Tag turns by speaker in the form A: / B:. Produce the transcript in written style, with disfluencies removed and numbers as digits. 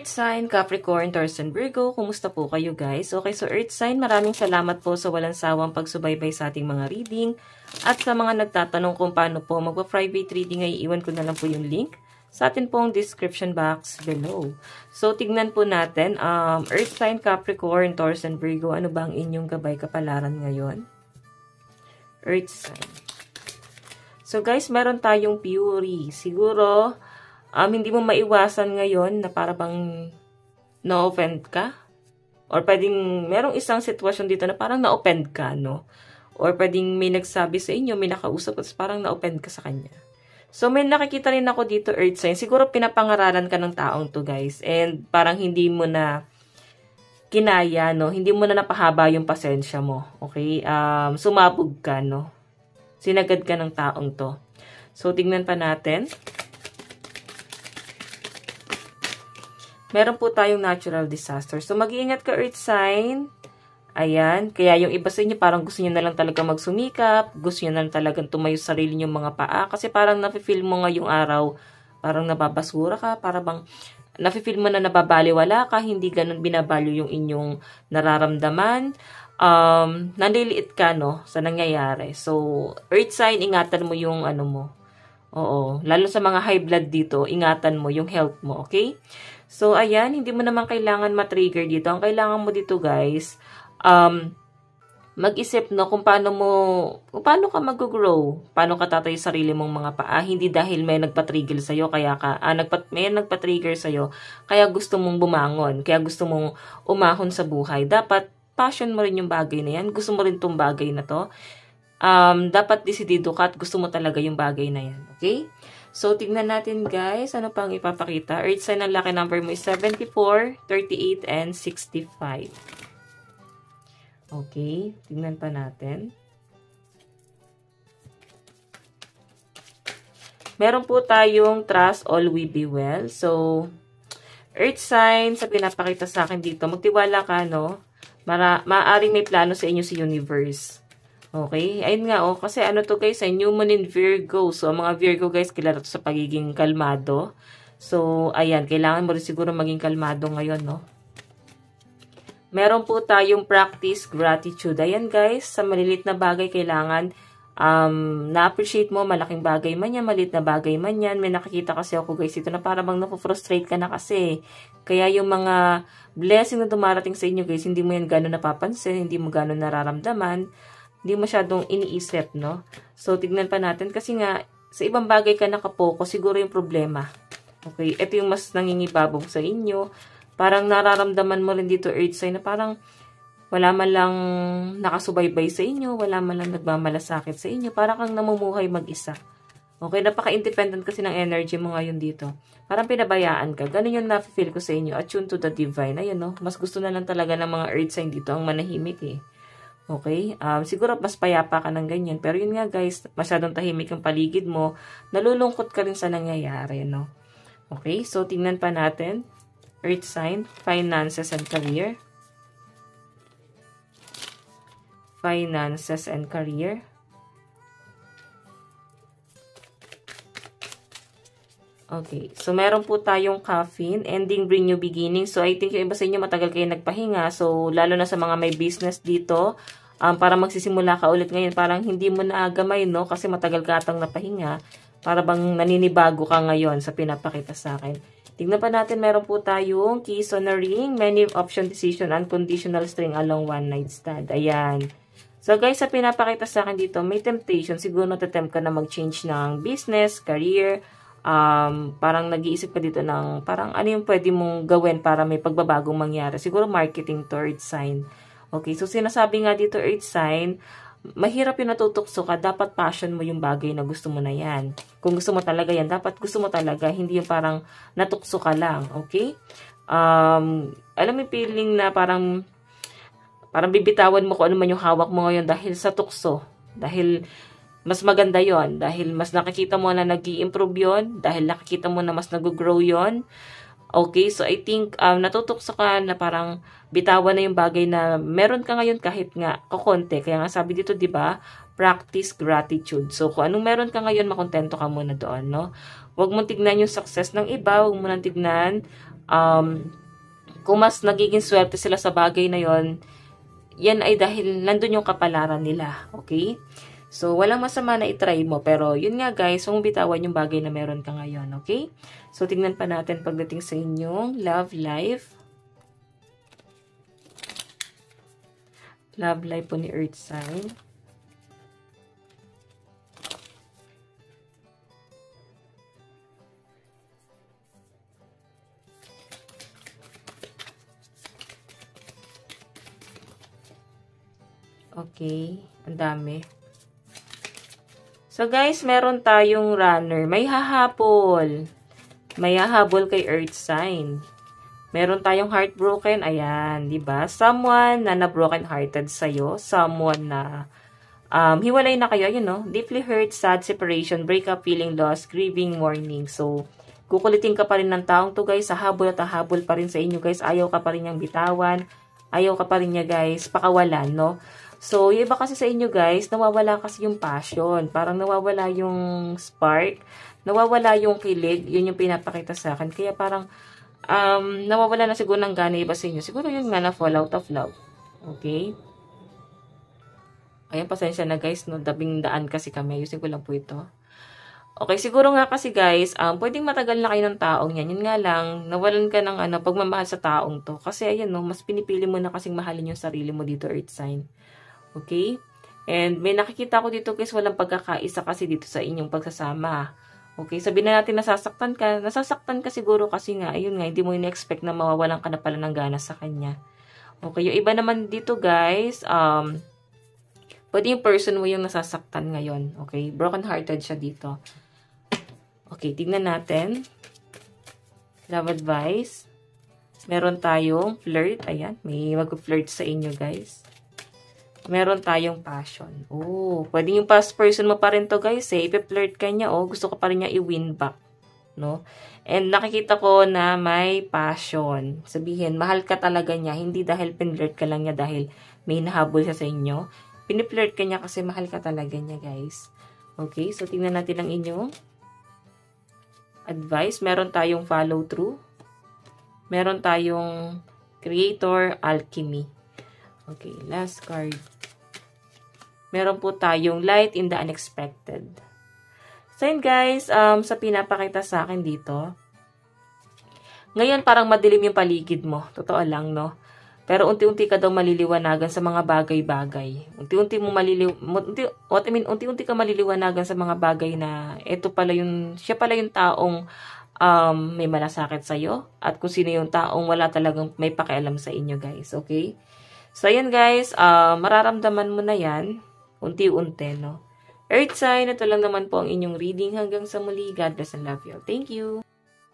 A: Earth sign, Capricorn, Taurus, and Virgo, kumusta po kayo guys? Okay, so Earth sign, maraming salamat po sa walang sawang pagsubaybay sa ating mga reading. At sa mga nagtatanong kung paano po magpa-private reading ay iwan ko na lang po yung link sa atin pong description box below. So, tignan po natin, Earth sign, Capricorn, Taurus, and Virgo, ano ba ang inyong gabay kapalaran ngayon? Earth sign. So guys, meron tayong Fury. Siguro, hindi mo maiwasan ngayon na para bang na-offend ka. Or pwedeng, merong isang sitwasyon dito na parang na-offend ka, no? Or pwedeng may nagsabi sa inyo, may nakausap, at parang na-offend ka sa kanya. So, may nakikita rin ako dito, Earth sign. Siguro pinapangaralan ka ng taong to, guys. And parang hindi mo na kinaya, no? Hindi mo na napahaba yung pasensya mo. Okay? Sumabog ka, no? Sinagad ka ng taong to. So, tignan pa natin. Meron po tayong natural disaster. So, mag-iingat ka, Earth sign. Ayan. Kaya yung iba sa inyo, parang gusto nyo na lang talaga magsumikap. Gusto nyo na lang talagang tumayo sa sarili nyo mga paa. Kasi parang nafe-feel mo ngayong araw, parang nababasura ka. Parang bang nafe-feel mo na nababaliwala ka. Hindi ganun binabalyo yung inyong nararamdaman. Nandiliit ka, no, sa nangyayari. So, Earth sign, ingatan mo yung ano mo. Oo. Lalo sa mga high blood dito, ingatan mo yung health mo, okay? So, ayan, hindi mo naman kailangan matrigger dito. Ang kailangan mo dito, guys, mag-isip, no, kung paano ka mag-grow, paano ka tatayo sa sarili mong mga paa. Hindi dahil may nagpa-trigger sa'yo, may nagpa-trigger sa'yo, kaya gusto mong bumangon, kaya gusto mong umahon sa buhay. Dapat, passion mo rin yung bagay na yan. Gusto mo rin tong bagay na to. Dapat desidido ka at gusto mo talaga yung bagay na yan. Okay? So, tignan natin guys, ano pang ipapakita. Earth sign, ang lucky number mo is 74, 38, and 65. Okay, tignan pa natin. Meron po tayong trust, all will be well. So, Earth sign, sa pinapakita sa akin dito, magtiwala ka, no? Maaaring may plano sa inyo si universe. Okay? Ayun nga, oh. Kasi ano to guys, ay new moon in Virgo. So, ang mga Virgo guys, kilala to sa pagiging kalmado. So, ayan. Kailangan mo rin siguro maging kalmado ngayon, no? Meron po tayong practice gratitude. Ayan guys, sa malilit na bagay kailangan na-appreciate mo, malaking bagay man yan, maliit na bagay man yan. May nakikita kasi ako guys ito na parang napufrustrate ka na kasi. Kaya yung mga blessing na dumarating sa inyo guys, hindi mo yan gano'n napapansin, hindi mo gano'n nararamdaman. Hindi masyadong iniisip, no? So, tignan pa natin. Kasi nga, sa ibang bagay ka nakapokus, siguro yung problema. Okay? Ito yung mas nangingibabog sa inyo. Parang nararamdaman mo rin dito, Earth sign, na parang wala man lang nakasubaybay sa inyo, wala man lang nagmamalasakit sa inyo. Parang kang namumuhay mag-isa. Okay? Napaka-independent kasi ng energy mo ngayon dito. Parang pinabayaan ka. Ganun yung na-feel ko sa inyo. Attune to the divine. Ayun, no? Mas gusto na lang talaga ng mga Earth sign dito ang manahimik, eh. Okay? Siguro mas payapa ka ng ganyan. Pero yun nga guys, masyadong tahimik ang paligid mo. Nalulungkot ka rin sa nangyayari, no? Okay? So, tingnan pa natin. Earth sign, finances and career. Finances and career. Okay. So, meron po tayong caffeine. Ending, bring new beginning. So, I think yung iba sa inyo matagal kayo nagpahinga. So, lalo na sa mga may business dito, para magsisimula ka ulit ngayon, parang hindi mo na gamay, no? Kasi matagal ka atang napahinga. Para bang naninibago ka ngayon sa pinapakita sa akin. Tingnan pa natin, meron po tayong keys on a ring, many option decision, unconditional string along one night stand. Ayan. So, guys, sa pinapakita sa akin dito, may temptation. Siguro natatempt ka na mag-change ng business, career. Parang nag-iisip ka dito ng parang ano yung pwede mong gawin para may pagbabagong mangyari. Siguro marketing to, Earth sign. Okay, so sinasabi nga dito, Earth sign, mahirap yung natutukso ka, dapat passion mo yung bagay na gusto mo na yan. Kung gusto mo talaga yan, dapat gusto mo talaga, hindi yung parang natukso ka lang, okay? Alam mo yung feeling na parang bibitawan mo kung ano man yung hawak mo ngayon dahil sa tukso. Dahil mas maganda yon, dahil mas nakikita mo na nag-i-improve yon, dahil nakikita mo na mas nag-grow yon. Okay, so I think natutukso ka na parang bitawan na yung bagay na meron ka ngayon kahit nga kukonti. Kaya nga sabi dito, 'di ba? Practice gratitude. So kung anong meron ka ngayon, makontento ka muna doon, no? Huwag mong tignan yung success ng iba, huwag mo nang tignan kung mas nagiging swerte sila sa bagay na yon, yan ay dahil nandun yung kapalaran nila. Okay? So, walang masama na itry mo. Pero, yun nga guys, huwag bitawan yung bagay na meron ka ngayon. Okay? So, tingnan pa natin pagdating sa inyong love life. Love life po ni Earth sign. Okay, ang dami. So guys, meron tayong runner. May hahabol. May hahabol kay Earth sign. Meron tayong heartbroken. Ayan, 'di ba? Someone na na-broken hearted sa iyo, someone na hiwalay na kayo, you know, deeply hurt, sad, separation, breakup, feeling lost, grieving, mourning. So, kukulitin ka pa rin ng taong to guys, hahabol at hahabol pa rin sa inyo guys. Ayaw ka pa rin niyang bitawan. Ayaw ka pa rin niya guys, pakawalan, no? So, yung iba kasi sa inyo guys, nawawala kasi yung passion. Parang nawawala yung spark. Nawawala yung kilig. Yun yung pinapakita sa akin. Kaya parang, nawawala na siguro ng gana iba sa inyo. Siguro yun nga na fall out of love. Okay? Ayan, pasensya na guys, no? Dabing daan kasi kami. Ayusin ko lang po ito. Okay, siguro nga kasi guys, pwedeng matagal na kayo ng taong yan. Yun nga lang, nawalan ka ng pagmamahal sa taong to. Kasi ayun, no, mas pinipili mo na kasing mahalin yung sarili mo dito, Earth sign. Okay? And may nakikita ko dito guys, walang pagkakaisa kasi dito sa inyong pagsasama. Okay? Sabihin na natin nasasaktan ka. Nasasaktan ka siguro kasi nga, ayun nga, hindi mo in-expect na mawawalan ka na pala ng gana sa kanya. Okay? Yung iba naman dito guys, pwede yung person mo yung nasasaktan ngayon. Okay? Broken hearted siya dito. Okay, tignan natin. Love advice. Meron tayong flirt. Ayan, may mag-flirt sa inyo guys. Meron tayong passion. Oh, pwede yung past person mo pa rin to guys eh. Ipi-flirt ka niya, oh, gusto ko pa rin niya i-win back. No? And nakikita ko na may passion. Sabihin, mahal ka talaga niya. Hindi dahil pinflirt ka lang niya dahil may nahabol siya sa inyo. Piniflirt ka niya kasi mahal ka talaga niya guys. Okay, so tingnan natin ang inyong advice. Meron tayong follow through. Meron tayong creator, alchemy. Okay, last card. Meron po tayong light in the unexpected. So yun guys, sa pinapakita sa akin dito. Ngayon parang madilim yung paligid mo. Totoo lang, no? Pero unti-unti ka daw maliliwanagan sa mga bagay-bagay. Unti-unti ka maliliwanagan sa mga bagay na siya pala yung taong may malasakit sa'yo. At kung sino yung taong wala talagang may pakialam sa inyo guys. Okay? So ayan guys, mararamdaman mo na yan. Unti-unti, no? Earth sign, ito lang naman po ang inyong reading. Hanggang sa muli, God bless and love you. Thank you!